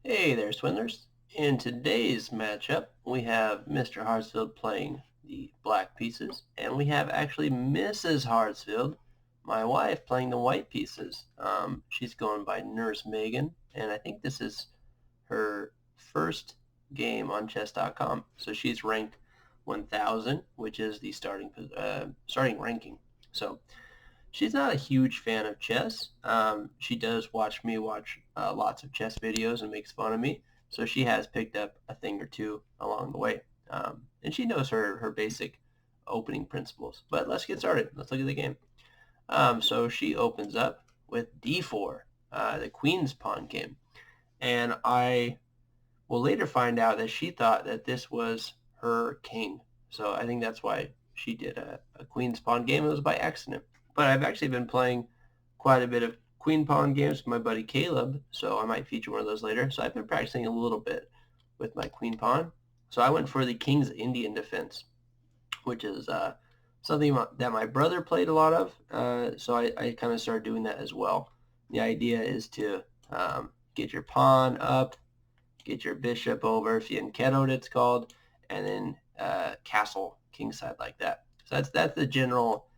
Hey there, Swindlers. In today's matchup, we have Mr. Hartsfield playing the black pieces, and we have actually Mrs. Hartsfield, my wife, playing the white pieces. She's going by Nurse Megan, and I think this is her first game on chess.com. So she's ranked 1000, which is the starting ranking. So she's not a huge fan of chess. She does watch me watch lots of chess videos and makes fun of me. So she has picked up a thing or two along the way. And she knows her basic opening principles. But let's get started. Let's look at the game. So she opens up with d4, the queen's pawn game. And I will later find out that she thought that this was her king. So I think that's why she did a queen's pawn game. It was by accident. But I've actually been playing quite a bit of queen pawn games with my buddy Caleb, so I might feature one of those later. So I've been practicing a little bit with my queen pawn. So I went for the king's Indian defense, which is something that my brother played a lot of. So I kind of started doing that as well. The idea is to get your pawn up, get your bishop over, fianchettoed it's called, and then castle kingside like that. So that's the general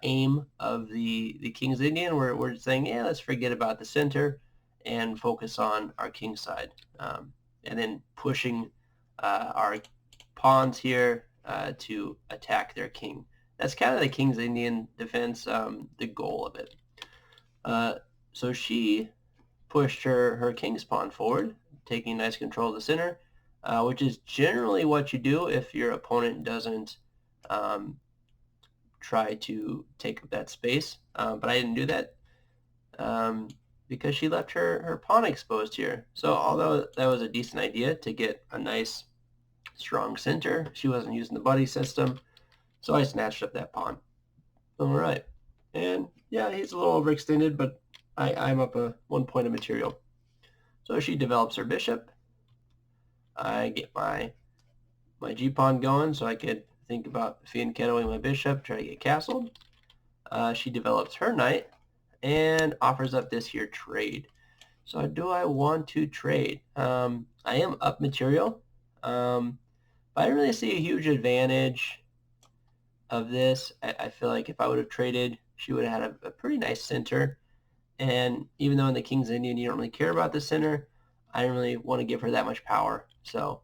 aim of the King's Indian. We're saying, yeah, let's forget about the center and focus on our king side. And then pushing our pawns here to attack their king. That's kind of the King's Indian defense, the goal of it. So she pushed her king's pawn forward, taking nice control of the center, which is generally what you do if your opponent doesn't try to take up that space. But I didn't do that because she left her pawn exposed here. So although that was a decent idea to get a nice strong center, she wasn't using the buddy system. So I snatched up that pawn. All right. And yeah, he's a little overextended, but I'm up 1 point of material. So she develops her bishop. I get my g-pawn going so I could think about fianchettoing my bishop, try to get castled. She develops her knight and offers up this here trade. So do I want to trade? I am up material, but I don't really see a huge advantage of this. I feel like if I would have traded, she would have had a pretty nice center. And even though in the King's Indian you don't really care about the center, I didn't really want to give her that much power. So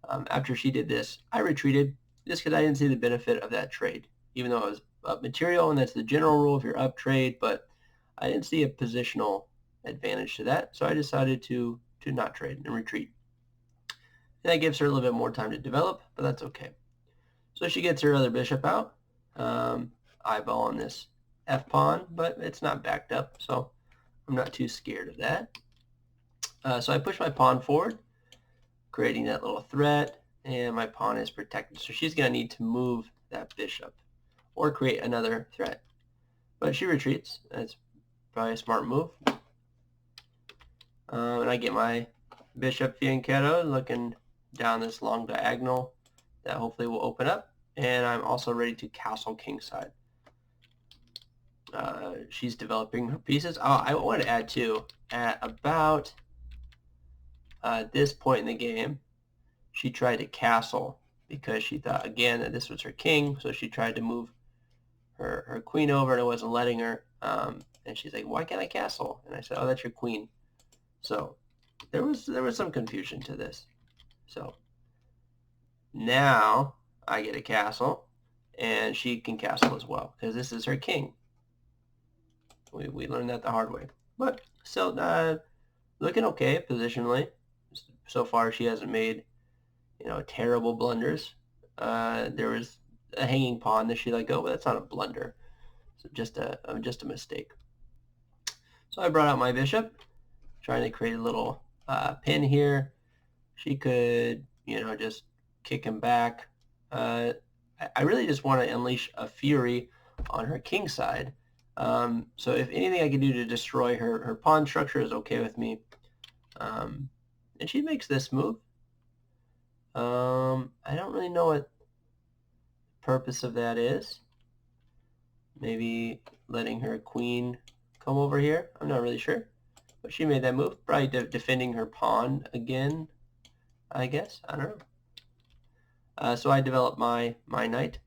after she did this, I retreated just because I didn't see the benefit of that trade, even though it was up material, and that's the general rule if you're up trade, but I didn't see a positional advantage to that, so I decided to not trade and retreat. And that gives her a little bit more time to develop, but that's okay. So she gets her other bishop out, eyeballing this f-pawn, but it's not backed up, so I'm not too scared of that. So I push my pawn forward, creating that little threat, and my pawn is protected. So she's going to need to move that bishop or create another threat. But she retreats. That's probably a smart move. And I get my bishop fianchetto looking down this long diagonal that hopefully will open up. And I'm also ready to castle kingside. She's developing her pieces. Oh, I want to add too, at about this point in the game, she tried to castle because she thought, again, that this was her king. So she tried to move her queen over, and it wasn't letting her. And she's like, why can't I castle? And I said, oh, that's your queen. So there was some confusion to this. So now I get a castle, and she can castle as well because this is her king. We learned that the hard way. But still looking okay positionally. So far she hasn't made terrible blunders. There was a hanging pawn that she let go, but that's not a blunder. So just a mistake. So I brought out my bishop, trying to create a little pin here. She could, just kick him back. I really just want to unleash a fury on her king side. So if anything I can do to destroy her pawn structure is okay with me. And she makes this move. I don't really know what the purpose of that is. Maybe letting her queen come over here. I'm not really sure. But she made that move, probably defending her pawn again, I guess. I don't know. So I develop my knight.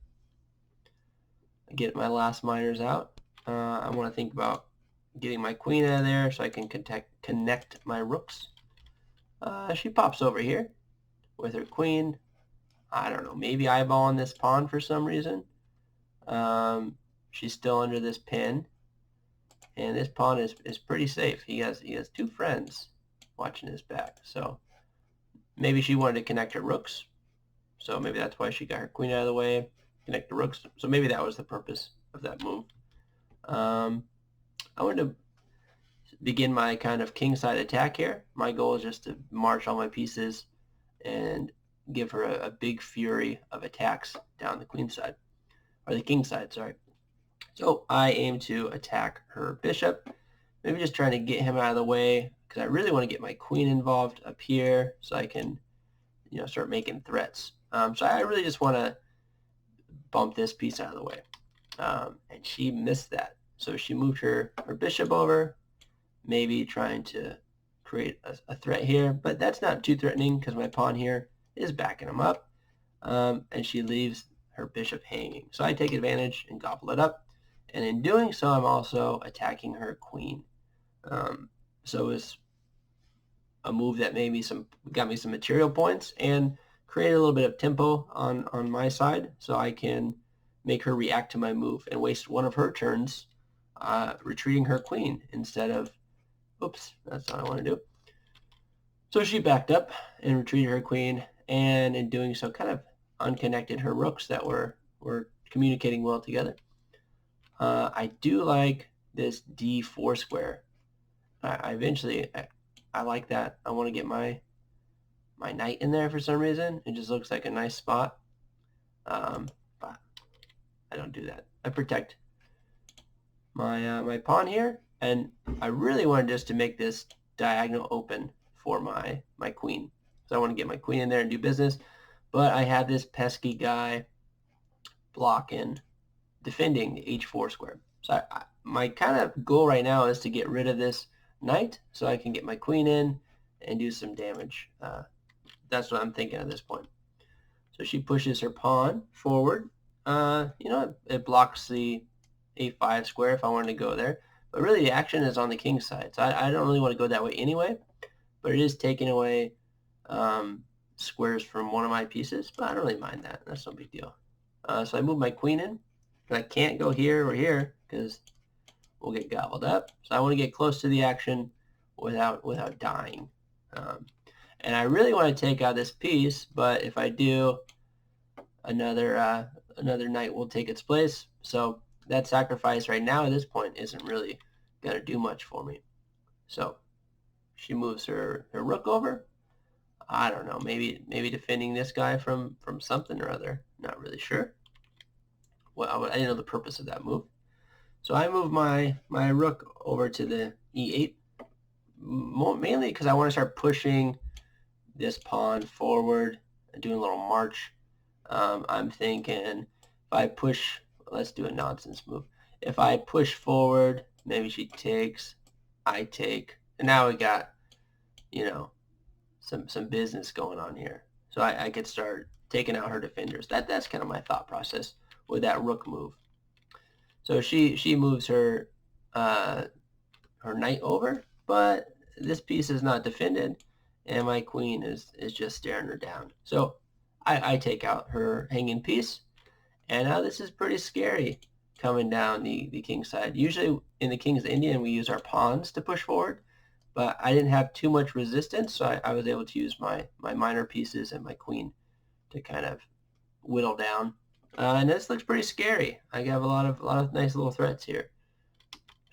I get my last miners out. I want to think about getting my queen out of there so I can connect my rooks. She pops over here with her queen. I don't know, maybe eyeballing this pawn for some reason. She's still under this pin, and this pawn is pretty safe. He has two friends watching his back, so maybe she wanted to connect her rooks, so maybe that's why she got her queen out of the way, connect the rooks. So maybe that was the purpose of that move. I wanted to begin my kind of kingside attack here. My goal is just to march all my pieces and give her a big fury of attacks down the queen side, or the king side, sorry. So I aim to attack her bishop, maybe just trying to get him out of the way, because I really want to get my queen involved up here so I can, start making threats. So I really just want to bump this piece out of the way. And she missed that. So she moved her bishop over, maybe trying to create a threat here, but that's not too threatening because my pawn here is backing him up. And she leaves her bishop hanging. So I take advantage and gobble it up. And in doing so, I'm also attacking her queen. So it's a move that got me some material points and create a little bit of tempo on my side, so I can make her react to my move and waste one of her turns retreating her queen instead of, oops, that's not what I want to do. So she backed up and retreated her queen, and in doing so kind of unconnected her rooks that were communicating well together. I do like this d4 square. I like that. I want to get my knight in there for some reason. It just looks like a nice spot. But I don't do that. I protect my pawn here, and I really wanted just to make this diagonal open for my queen. So I want to get my queen in there and do business, but I have this pesky guy blocking, defending the h4 square. So my kind of goal right now is to get rid of this knight so I can get my queen in and do some damage. That's what I'm thinking at this point. So she pushes her pawn forward. It blocks the a5 square if I wanted to go there. But really the action is on the king side. So I don't really want to go that way anyway. But it is taking away squares from one of my pieces. But I don't really mind that. That's no big deal. So I move my queen in. But I can't go here or here because we'll get gobbled up. So I want to get close to the action without dying. And I really want to take out this piece, but if I do, another knight will take its place. So that sacrifice right now at this point isn't really going to do much for me. So she moves her rook over. I don't know, maybe defending this guy from something or other. Not really sure. Well, I didn't know the purpose of that move. So I move my rook over to the e8, mainly because I want to start pushing this pawn forward and doing a little march. I'm thinking if I push, let's do a nonsense move. If I push forward, maybe she takes, I take, and now we got, some business going on here. So I could start taking out her defenders. That's kind of my thought process with that rook move. So she moves her knight over, but this piece is not defended, and my queen is just staring her down. So I take out her hanging piece, and now this is pretty scary coming down the king side. Usually in the King's Indian we use our pawns to push forward, but I didn't have too much resistance, so I was able to use my minor pieces and my queen to kind of whittle down. And this looks pretty scary. I have a lot of nice little threats here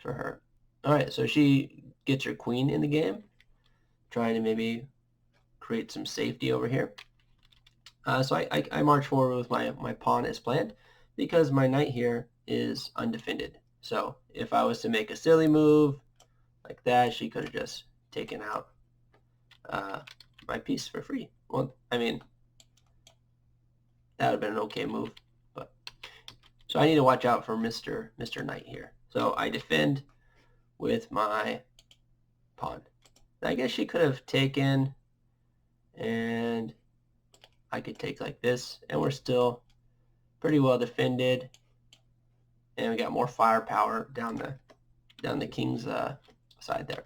for her. All right, so she gets her queen in the game, trying to maybe create some safety over here. So I march forward with my pawn as planned because my knight here is undefended. So if I was to make a silly move like that, she could have just taken out my piece for free. Well, I mean, that would have been an okay move. But so I need to watch out for Mr. Knight here. So I defend with my pawn. I guess she could have taken, and I could take like this, and we're still pretty well defended. And we got more firepower down the king's side there.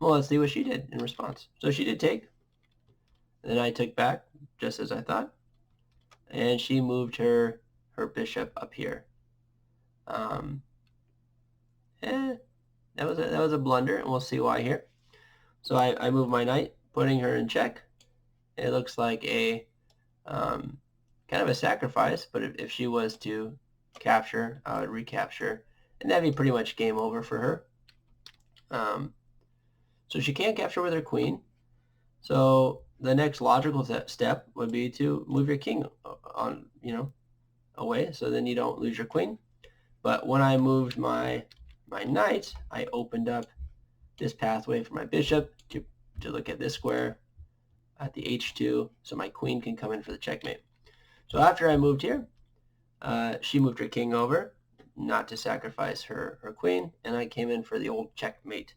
Well, let's see what she did in response. So she did take. And then I took back, just as I thought. And she moved her bishop up here. Um, that was a blunder, and we'll see why here. So I moved my knight, putting her in check. It looks like a kind of a sacrifice, but if she was to capture, I would recapture, and that'd be pretty much game over for her. So she can't capture with her queen. So the next logical step would be to move your king on, away, so then you don't lose your queen. But when I moved my knight, I opened up this pathway for my bishop to look at this square at the h2, so my queen can come in for the checkmate. So after I moved here, she moved her king over, not to sacrifice her queen, and I came in for the old checkmate.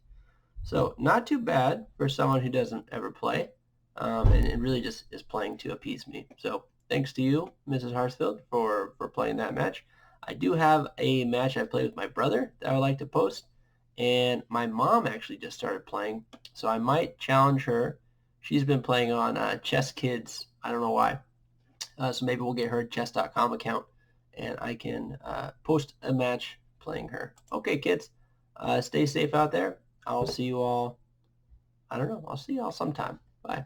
So not too bad for someone who doesn't ever play, and it really just is playing to appease me. So thanks to you, Mrs. Hartsfield, for playing that match. I do have a match I played with my brother that I would like to post, and my mom actually just started playing, so I might challenge her. She's been playing on Chess Kids. I don't know why. So maybe we'll get her chess.com account, and I can post a match playing her. Okay, kids, stay safe out there. I'll see you all, I don't know, I'll see you all sometime. Bye.